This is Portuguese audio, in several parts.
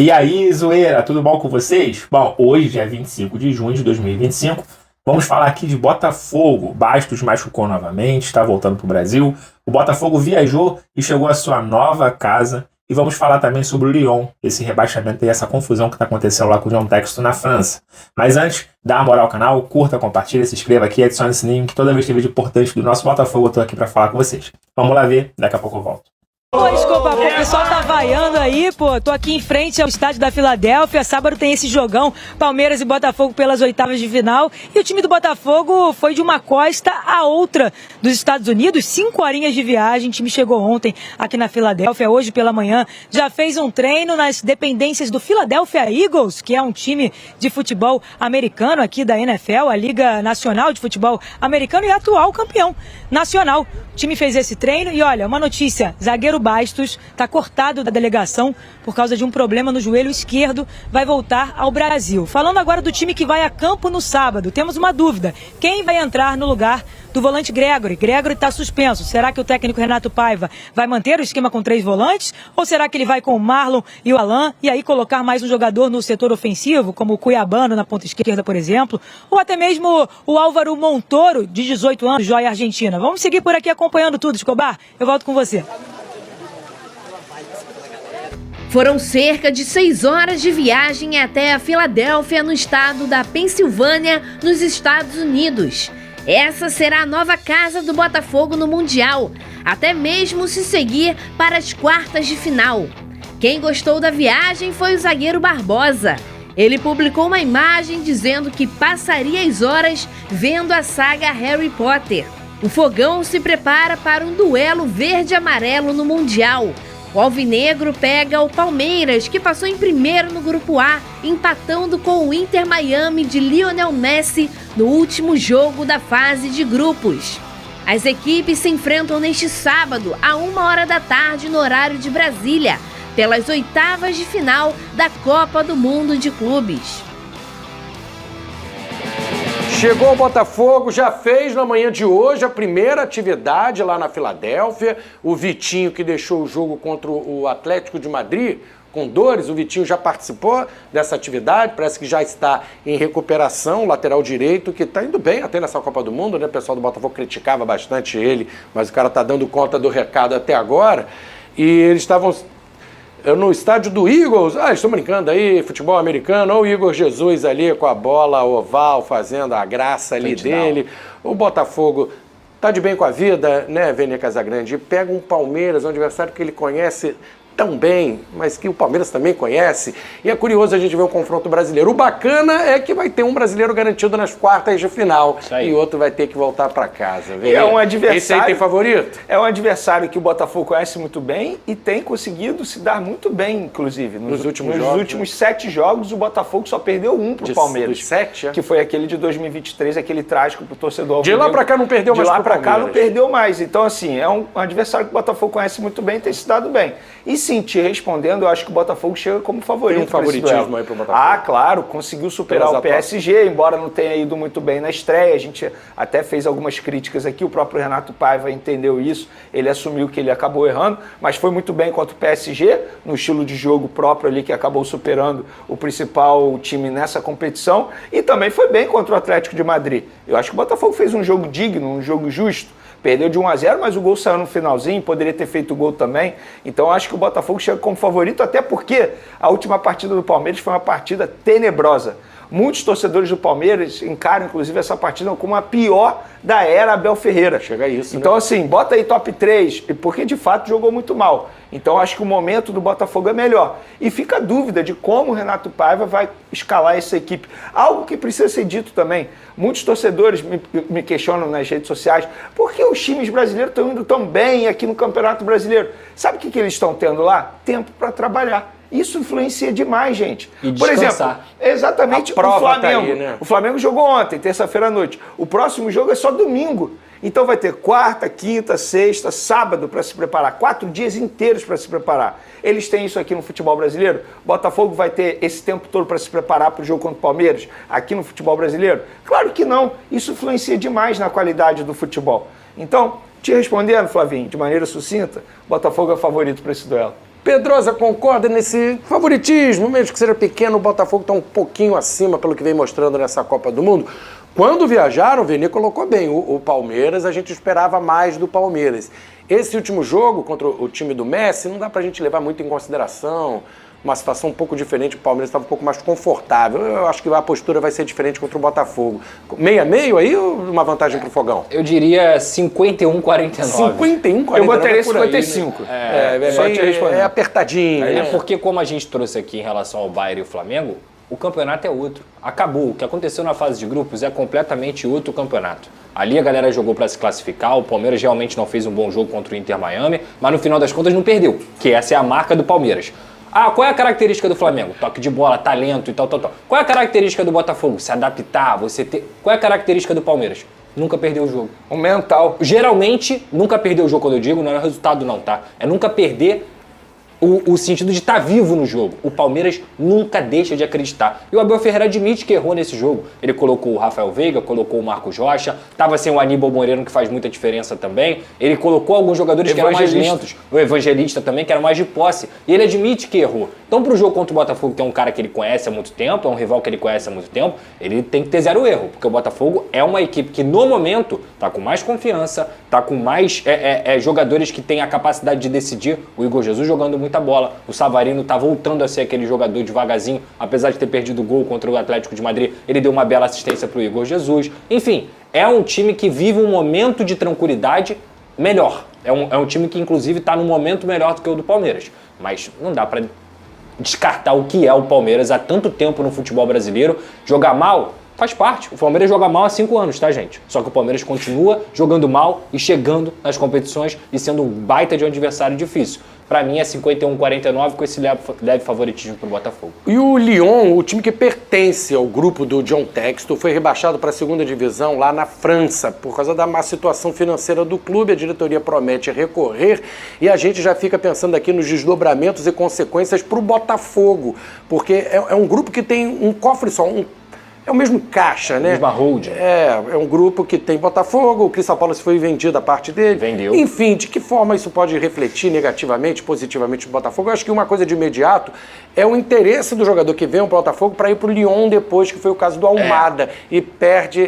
E aí, zoeira, tudo bom com vocês? Bom, hoje é 25 de junho de 2025. Vamos falar aqui de Botafogo. Bastos machucou novamente, está voltando para o Brasil. O Botafogo viajou e chegou à sua nova casa. E vamos falar também sobre o Lyon, esse rebaixamento e essa confusão que está acontecendo lá com o John Textor na França. Mas antes, dá uma moral ao canal, curta, compartilha, se inscreva aqui, adicione o sininho, que toda vez que tem vídeo importante do nosso Botafogo eu tô aqui para falar com vocês. Vamos lá ver, daqui a pouco eu volto. Pô, Escobar, o pessoal tá vaiando aí, pô. Tô aqui em frente ao estádio da Filadélfia. Sábado tem esse jogão, Palmeiras e Botafogo pelas oitavas de final. E o time do Botafogo foi de uma costa a outra dos Estados Unidos, 5 horinhas de viagem. O time chegou ontem aqui na Filadélfia, hoje pela manhã. Já fez um treino nas dependências do Philadelphia Eagles, que é um time de futebol americano aqui da NFL, a Liga Nacional de Futebol Americano e atual campeão nacional. O time fez esse treino e olha, uma notícia, zagueiro Bastos está cortado da delegação por causa de um problema no joelho esquerdo, vai voltar ao Brasil. Falando agora do time que vai a campo no sábado, temos uma dúvida. Quem vai entrar no lugar do volante Gregory? Gregory está suspenso. Será que o técnico Renato Paiva vai manter o esquema com 3 volantes? Ou será que ele vai com o Marlon e o Alan e aí colocar mais um jogador no setor ofensivo, como o Cuiabano na ponta esquerda, por exemplo? Ou até mesmo o Álvaro Montoro, de 18 anos, joia argentina. Vamos seguir por aqui acompanhando tudo, Escobar. Eu volto com você. Foram cerca de 6 horas de viagem até a Filadélfia, no estado da Pensilvânia, nos Estados Unidos. Essa será a nova casa do Botafogo no Mundial, até mesmo se seguir para as quartas de final. Quem gostou da viagem foi o zagueiro Barbosa. Ele publicou uma imagem dizendo que passaria as horas vendo a saga Harry Potter. O Fogão se prepara para um duelo verde-amarelo no Mundial. O alvinegro pega o Palmeiras, que passou em primeiro no Grupo A, empatando com o Inter Miami de Lionel Messi no último jogo da fase de grupos. As equipes se enfrentam neste sábado, à 1h da tarde, no horário de Brasília, pelas oitavas de final da Copa do Mundo de Clubes. Chegou o Botafogo, já fez na manhã de hoje a primeira atividade lá na Filadélfia. O Vitinho, que deixou o jogo contra o Atlético de Madrid com dores, o Vitinho já participou dessa atividade, parece que já está em recuperação, o lateral direito, que está indo bem até nessa Copa do Mundo, né? O pessoal do Botafogo criticava bastante ele, mas o cara está dando conta do recado até agora. E eles estavam no estádio do Eagles, estou brincando aí, futebol americano, ou o Igor Jesus ali com a bola oval, fazendo a graça ali dele. O Botafogo tá de bem com a vida, né, Vênia Casagrande? Pega um Palmeiras, um adversário que ele conhece tão bem, mas que o Palmeiras também conhece. E é curioso a gente ver o confronto brasileiro. O bacana é que vai ter um brasileiro garantido nas quartas de final e outro vai ter que voltar para casa. E é um adversário. Esse aí tem favorito? É um adversário que o Botafogo conhece muito bem e tem conseguido se dar muito bem, inclusive. Nos últimos 7 jogos, o Botafogo só perdeu um pro Palmeiras. Dos 7? Que foi aquele de 2023, aquele trágico pro torcedor. De lá para cá não perdeu mais. De lá para cá não perdeu mais. Então, assim, é um adversário que o Botafogo conhece muito bem e tem se dado bem. E sim, te respondendo, eu acho que o Botafogo chega como favorito. Tem um favoritismo aí pro Botafogo? Ah, claro, conseguiu superar o PSG, embora não tenha ido muito bem na estreia. A gente até fez algumas críticas aqui, o próprio Renato Paiva entendeu isso, ele assumiu que ele acabou errando, mas foi muito bem contra o PSG, no estilo de jogo próprio ali, que acabou superando o principal time nessa competição, e também foi bem contra o Atlético de Madrid. Eu acho que o Botafogo fez um jogo digno, um jogo justo. Perdeu de 1-0, mas o gol saiu no finalzinho, poderia ter feito o gol também. Então acho que o Botafogo chega como favorito, até porque a última partida do Palmeiras foi uma partida tenebrosa. Muitos torcedores do Palmeiras encaram, inclusive, essa partida como a pior da era Abel Ferreira. Chega a isso, então, assim, bota aí top 3, porque de fato jogou muito mal. Então, acho que o momento do Botafogo é melhor. E fica a dúvida de como o Renato Paiva vai escalar essa equipe. Algo que precisa ser dito também. Muitos torcedores me questionam nas redes sociais por que os times brasileiros estão indo tão bem aqui no Campeonato Brasileiro. Sabe o que eles estão tendo lá? Tempo para trabalhar. Isso influencia demais, gente. E por exemplo, exatamente o Flamengo. Tá aí, né? O Flamengo jogou ontem, terça-feira à noite. O próximo jogo é só domingo. Então vai ter quarta, quinta, sexta, sábado para se preparar. 4 dias inteiros para se preparar. Eles têm isso aqui no futebol brasileiro? Botafogo vai ter esse tempo todo para se preparar para o jogo contra o Palmeiras aqui no futebol brasileiro? Claro que não. Isso influencia demais na qualidade do futebol. Então, te respondendo, Flavinho, de maneira sucinta, Botafogo é favorito para esse duelo. Pedrosa concorda nesse favoritismo, mesmo que seja pequeno, o Botafogo está um pouquinho acima pelo que vem mostrando nessa Copa do Mundo. Quando viajaram, o Vini colocou bem, o Palmeiras, a gente esperava mais do Palmeiras. Esse último jogo contra o time do Messi, não dá pra gente levar muito em consideração, uma situação um pouco diferente, o Palmeiras estava um pouco mais confortável. Eu acho que a postura vai ser diferente contra o Botafogo. Meio a meio aí ou uma vantagem pro Fogão? Eu diria 51-49. 51-49? Eu botaria 55. É apertadinho. É porque como a gente trouxe aqui em relação ao Bayern e o Flamengo, o campeonato é outro. Acabou. O que aconteceu na fase de grupos é completamente outro campeonato. Ali a galera jogou para se classificar, o Palmeiras realmente não fez um bom jogo contra o Inter Miami, mas no final das contas não perdeu, que essa é a marca do Palmeiras. Ah, qual é a característica do Flamengo? Toque de bola, talento e tal. Qual é a característica do Botafogo? Se adaptar, você ter... Qual é a característica do Palmeiras? Nunca perdeu o jogo. O mental. Geralmente, nunca perdeu o jogo, quando eu digo, não é o resultado não, tá? É nunca perder o sentido de estar vivo no jogo. O Palmeiras nunca deixa de acreditar. E o Abel Ferreira admite que errou nesse jogo. Ele colocou o Rafael Veiga, colocou o Marcos Rocha, tava sem o Aníbal Moreno, que faz muita diferença também. Ele colocou alguns jogadores que eram mais lentos. O Evangelista também, que era mais de posse. E ele admite que errou. Então, pro jogo contra o Botafogo, que é um cara que ele conhece há muito tempo, é um rival que ele conhece há muito tempo, ele tem que ter zero erro. Porque o Botafogo é uma equipe que, no momento, tá com mais confiança, tá com mais jogadores que têm a capacidade de decidir. O Igor Jesus jogando muita bola. O Savarino tá voltando a ser aquele jogador devagarzinho, apesar de ter perdido o gol contra o Atlético de Madrid, ele deu uma bela assistência pro Igor Jesus. Enfim, é um time que vive um momento de tranquilidade melhor. É um time que, inclusive, tá num momento melhor do que o do Palmeiras. Mas não dá pra descartar o que é o Palmeiras há tanto tempo no futebol brasileiro. Jogar mal faz parte. O Palmeiras joga mal há 5 anos, tá, gente? Só que o Palmeiras continua jogando mal e chegando nas competições e sendo um baita de um adversário difícil. Pra mim é 51-49 com esse leve favoritismo pro Botafogo. E o Lyon, o time que pertence ao grupo do John Textor, foi rebaixado para a segunda divisão lá na França por causa da má situação financeira do clube. A diretoria promete recorrer e a gente já fica pensando aqui nos desdobramentos e consequências pro Botafogo, porque é um grupo que tem um cofre só, é o mesmo caixa, né? Mesma holding. É um grupo que tem Botafogo, o Crystal Palace foi vendido a parte dele. Vendeu. Enfim, de que forma isso pode refletir negativamente, positivamente no Botafogo? Eu acho que uma coisa de imediato é o interesse do jogador que vem ao Botafogo para ir para o Lyon depois, que foi o caso do Almada, e perde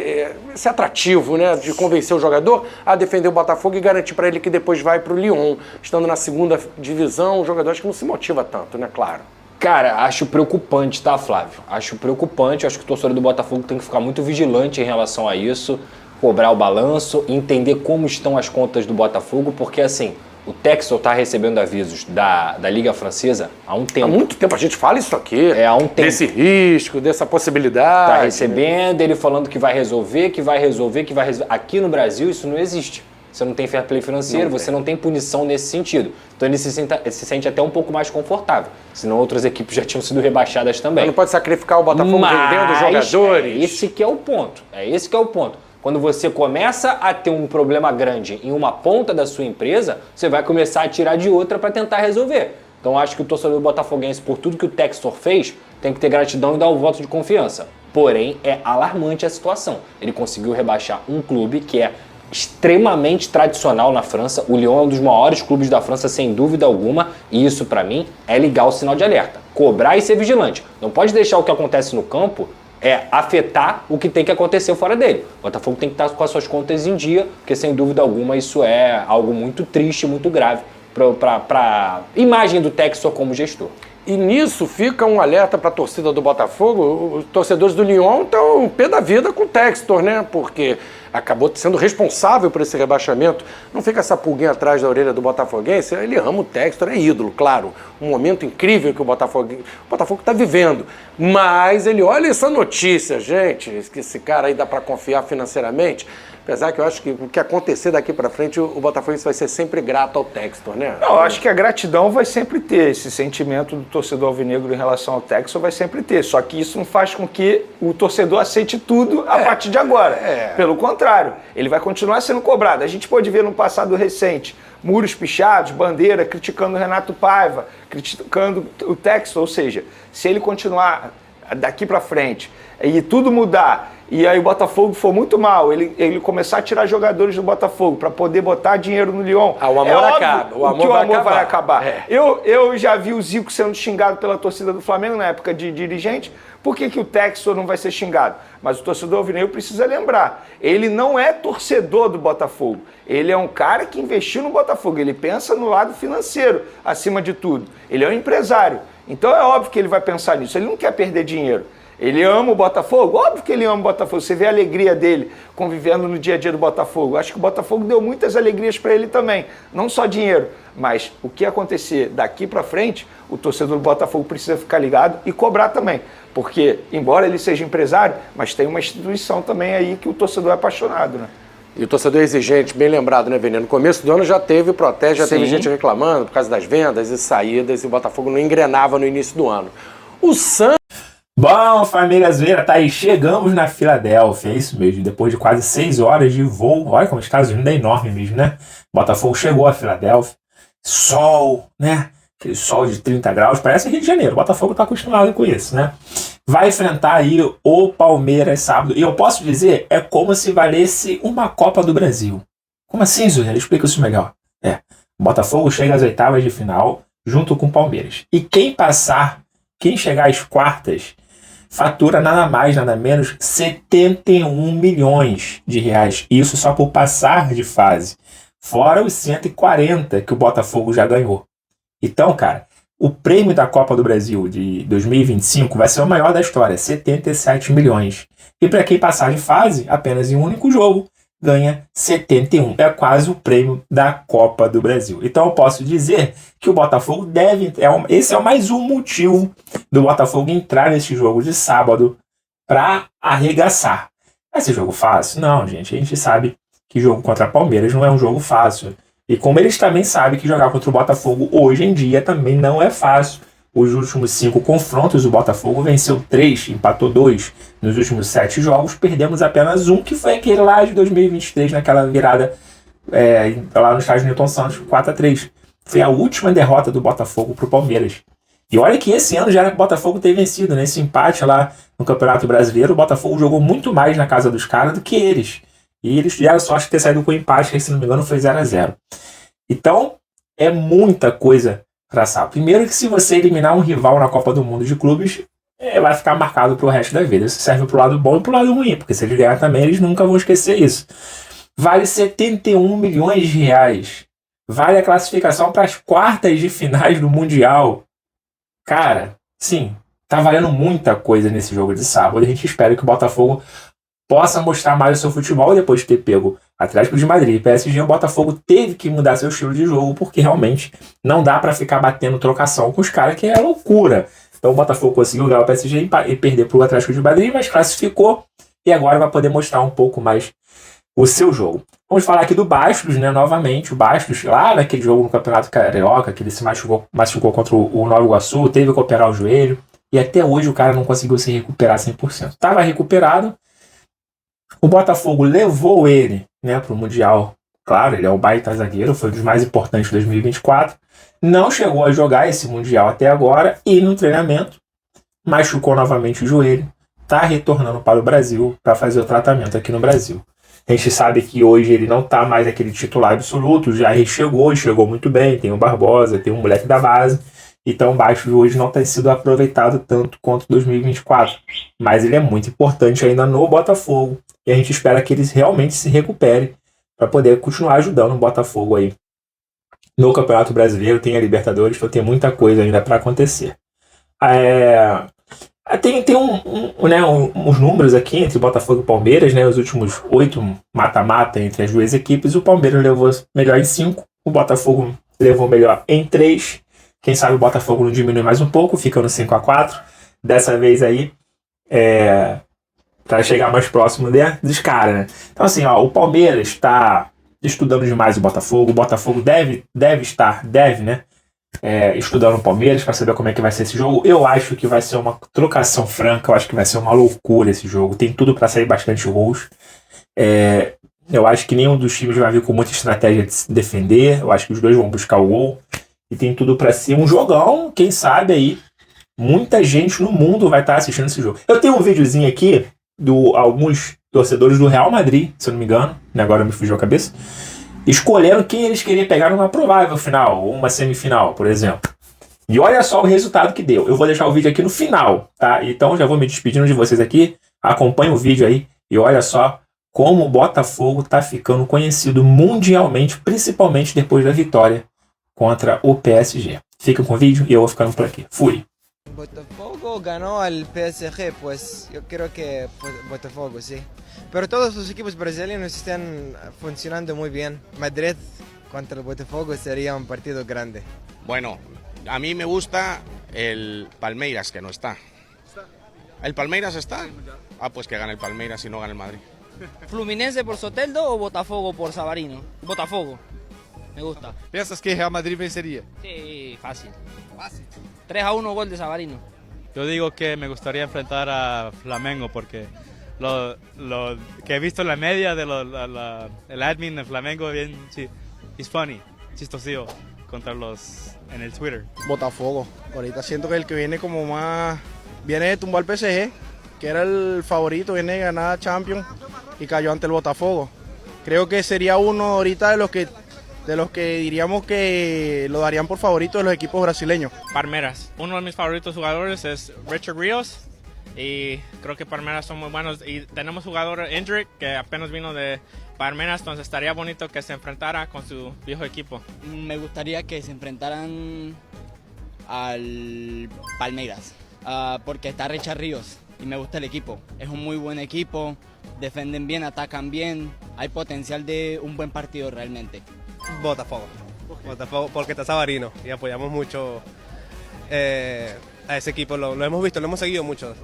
esse atrativo, né? De convencer o jogador a defender o Botafogo e garantir para ele que depois vai para o Lyon. Estando na segunda divisão, o jogador acho que não se motiva tanto, né? Claro. Cara, acho preocupante, tá, Flávio? Acho preocupante, acho que o torcedor do Botafogo tem que ficar muito vigilante em relação a isso, cobrar o balanço, entender como estão as contas do Botafogo, porque assim, o Textor tá recebendo avisos da Liga Francesa há um tempo. Há muito tempo a gente fala isso aqui. Há um tempo. Desse risco, dessa possibilidade. Tá recebendo, ele falando que vai resolver. Aqui no Brasil isso não existe. Você não tem fair play financeiro, você não tem punição nesse sentido. Então ele se sente até um pouco mais confortável. Senão outras equipes já tinham sido rebaixadas também. Ele não pode sacrificar o Botafogo vendendo jogadores. É esse que é o ponto. Quando você começa a ter um problema grande em uma ponta da sua empresa, você vai começar a tirar de outra para tentar resolver. Então acho que o torcedor botafoguense, por tudo que o Textor fez, tem que ter gratidão e dar o voto de confiança. Porém, é alarmante a situação. Ele conseguiu rebaixar um clube que é extremamente tradicional na França. O Lyon é um dos maiores clubes da França, sem dúvida alguma, e isso, pra mim, é ligar o sinal de alerta. Cobrar e ser vigilante. Não pode deixar o que acontece no campo afetar o que tem que acontecer fora dele. O Botafogo tem que estar com as suas contas em dia, porque, sem dúvida alguma, isso é algo muito triste, muito grave para a imagem do Textor como gestor. E nisso fica um alerta para a torcida do Botafogo. Os torcedores do Lyon estão pé da vida com o Textor, né? Porque acabou sendo responsável por esse rebaixamento. Não fica essa pulguinha atrás da orelha do botafoguense. Ele ama o Textor, é ídolo, claro. Um momento incrível que o Botafogo está vivendo. Mas ele olha essa notícia, gente, que esse cara aí dá para confiar financeiramente. Apesar que eu acho que o que acontecer daqui para frente, o Botafogo vai ser sempre grato ao Textor, né? Não, eu acho que a gratidão vai sempre ter. Esse sentimento do torcedor alvinegro em relação ao Textor vai sempre ter. Só que isso não faz com que o torcedor aceite tudo a partir de agora. Pelo contrário, ele vai continuar sendo cobrado. A gente pode ver no passado recente muros pichados, bandeira, criticando o Renato Paiva, criticando o Textor. Ou seja, se ele continuar daqui para frente, e tudo mudar, e aí o Botafogo for muito mal, ele começar a tirar jogadores do Botafogo para poder botar dinheiro no Lyon, o amor acaba. O amor vai acabar. É. Eu já vi o Zico sendo xingado pela torcida do Flamengo na época de dirigente. Por que o Textor não vai ser xingado? Mas o torcedor alvinegro precisa lembrar, ele não é torcedor do Botafogo, ele é um cara que investiu no Botafogo, ele pensa no lado financeiro, acima de tudo. Ele é um empresário, então é óbvio que ele vai pensar nisso, ele não quer perder dinheiro. Ele ama o Botafogo? Óbvio que ele ama o Botafogo. Você vê a alegria dele convivendo no dia a dia do Botafogo. Acho que o Botafogo deu muitas alegrias para ele também. Não só dinheiro, mas o que acontecer daqui para frente, o torcedor do Botafogo precisa ficar ligado e cobrar também. Porque, embora ele seja empresário, mas tem uma instituição também aí que o torcedor é apaixonado, né? E o torcedor é exigente, bem lembrado, né, Veneno? No começo do ano já teve protesto, já teve gente reclamando por causa das vendas e saídas, e o Botafogo não engrenava no início do ano. O Santos... Bom, família Zoeira, tá aí, chegamos na Filadélfia, é isso mesmo, depois de quase 6 horas de voo, olha como os Estados Unidos é enorme mesmo, né? Botafogo chegou a Filadélfia, sol, né? Aquele sol de 30 graus, parece Rio de Janeiro, o Botafogo tá acostumado com isso, né? Vai enfrentar aí o Palmeiras sábado, e eu posso dizer, é como se valesse uma Copa do Brasil. Como assim, Zoeira? Explica isso melhor. O Botafogo chega às oitavas de final, junto com o Palmeiras, e quem chegar às quartas, fatura nada mais, nada menos 71 milhões de reais. Isso só por passar de fase. Fora os 140 que o Botafogo já ganhou. Então, cara, o prêmio da Copa do Brasil de 2025 vai ser o maior da história, 77 milhões. E para quem passar de fase, apenas em um único jogo, ganha 71. É quase o prêmio da Copa do Brasil. Então eu posso dizer que o Botafogo esse é mais um motivo do Botafogo entrar nesse jogo de sábado para arregaçar. Vai ser jogo fácil? Não, gente. A gente sabe que jogo contra Palmeiras não é um jogo fácil. E como eles também sabem que jogar contra o Botafogo hoje em dia também não é fácil. Os últimos 5 confrontos, o Botafogo venceu 3, empatou 2. Nos últimos 7 jogos, perdemos apenas um, que foi aquele lá de 2023, naquela virada lá no estádio Newton Santos, 4-3. Foi a última derrota do Botafogo pro Palmeiras. E olha que esse ano já era que o Botafogo ter vencido, né? Esse empate lá no Campeonato Brasileiro, o Botafogo jogou muito mais na casa dos caras do que eles. E eles tiveram sorte de ter saído com o empate, que se não me engano foi 0-0. Então, é muita coisa para sábado. Primeiro que se você eliminar um rival na Copa do Mundo de clubes, vai ficar marcado pro resto da vida. Isso serve pro lado bom e pro lado ruim, porque se eles ganhar também, eles nunca vão esquecer isso. Vale 71 milhões de reais. Vale a classificação para as quartas de finais do Mundial. Cara, sim, tá valendo muita coisa nesse jogo de sábado. A gente espera que o Botafogo possa mostrar mais o seu futebol depois de ter pego Atlético de Madrid e PSG. O Botafogo teve que mudar seu estilo de jogo, porque realmente não dá para ficar batendo trocação com os caras, que é loucura. Então o Botafogo conseguiu ganhar o PSG e perder para o Atlético de Madrid, mas classificou e agora vai poder mostrar um pouco mais o seu jogo. Vamos falar aqui do Bastos, né? Novamente, o Bastos, lá naquele jogo no Campeonato Carioca, que ele se machucou contra o Nova Iguaçu, teve que operar o joelho, e até hoje o cara não conseguiu se recuperar 100%. Estava recuperado, o Botafogo levou ele, né, para o Mundial. Claro, ele é o baita zagueiro, foi um dos mais importantes de 2024. Não chegou a jogar esse Mundial até agora e no treinamento machucou novamente o joelho. Está retornando para o Brasil para fazer o tratamento aqui no Brasil. A gente sabe que hoje ele não está mais aquele titular absoluto, já chegou muito bem, tem o Barbosa, tem um moleque da base. Então o Bastos hoje não tem sido aproveitado tanto quanto 2024. Mas ele é muito importante ainda no Botafogo. E a gente espera que ele realmente se recupere para poder continuar ajudando o Botafogo aí no Campeonato Brasileiro. Tem a Libertadores, então tem muita coisa ainda para acontecer. Tem uns números aqui entre Botafogo e Palmeiras, né? Os últimos 8 mata-mata entre as duas equipes. O Palmeiras levou melhor em 5, o Botafogo levou melhor em 3. Quem sabe o Botafogo não diminui mais um pouco, fica no 5-4. Dessa vez aí, para chegar mais próximo dos caras, né? Então assim, o Palmeiras está estudando demais o Botafogo deve estar, né? Estudando o Palmeiras para saber como é que vai ser esse jogo. Eu acho que vai ser uma trocação franca, eu acho que vai ser uma loucura esse jogo. Tem tudo para sair bastante gols. Eu acho que nenhum dos times vai vir com muita estratégia de se defender. Eu acho que os dois vão buscar o gol. E tem tudo para ser um jogão, quem sabe aí, Muita gente no mundo vai estar assistindo esse jogo. Eu tenho um videozinho aqui do alguns torcedores do Real Madrid, se eu não me engano, agora me fugiu a cabeça, escolhendo quem eles queriam pegar numa provável final, ou uma semifinal, por exemplo. E olha só o resultado que deu. Eu vou deixar o vídeo aqui no final, tá? Então já vou me despedindo de vocês aqui. Acompanhe o vídeo aí e olha só como o Botafogo tá ficando conhecido mundialmente, principalmente depois da vitória contra o PSG. Fica com o vídeo e eu vou ficando por aqui. Fui! Botafogo ganó al PSG, pues yo creo que pues, Botafogo, sí. Pero todos los equipos brasileños están funcionando muy bien. Madrid contra el Botafogo sería un partido grande. Bueno, a mí me gusta el Palmeiras, que no está. ¿El Palmeiras está? Ah, pues que gane el Palmeiras y no gane el Madrid. ¿Fluminense por Soteldo o Botafogo por Savarino? Botafogo. Me gusta. ¿Piensas que Real Madrid vencería? Sí, fácil. Fácil. 3-1 gol de Savarino. Yo digo que me gustaría enfrentar a Flamengo porque lo que he visto en la media de el admin de Flamengo bien, sí, es funny, chistosillo contra los en el Twitter. Botafogo. Ahorita siento que el que viene como más viene de tumbar al PSG, que era el favorito, viene de ganar Champions y cayó ante el Botafogo. Creo que sería uno ahorita de los que diríamos que lo darían por favorito de los equipos brasileños. Palmeiras. Uno de mis favoritos jugadores es Richard Ríos y creo que Palmeiras son muy buenos y tenemos jugador Hendrick que apenas vino de Palmeiras, entonces estaría bonito que se enfrentara con su viejo equipo. Me gustaría que se enfrentaran al Palmeiras porque está Richard Ríos y me gusta el equipo. Es un muy buen equipo, defienden bien, atacan bien, hay potencial de un buen partido realmente. Botafogo. Botafogo porque está Savarino y apoyamos mucho a ese equipo, lo hemos visto, lo hemos seguido mucho.